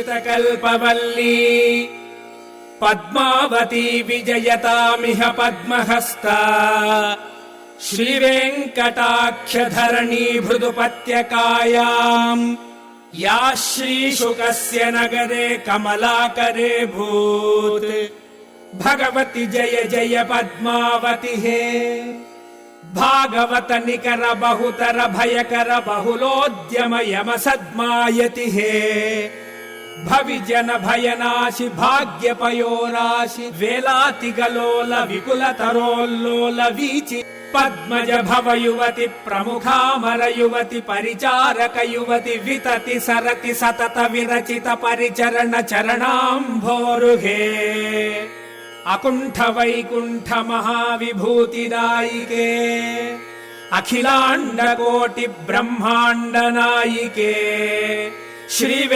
शीर्षितकल्पवल्ली पद्मावती विजयतामिह पद्महस्ता श्रीवेङ्कटाख्यधरणी भृदुपत्यकायाम् या श्रीशुकस्य नगरे कमलाकरे भूत् भगवति जय जय पद्मावति हे भागवत निकर बहुतर भयकर बहुलोद्यम यम सद्मायति हे भविजन भयनाशि भाग्य पयोराशि वेलातिगलोल विपुल तरोल्लोल वीचि पद्मज भव युवति प्रमुखामर युवति परिचारक युवति वितति सरति सतत विरचित परिचरण चरणाम्भोरुहे अकुण्ठ वैकुण्ठ महाविभूतिदायिके अखिलाण्ड कोटि ब्रह्माण्ड नायिके श्री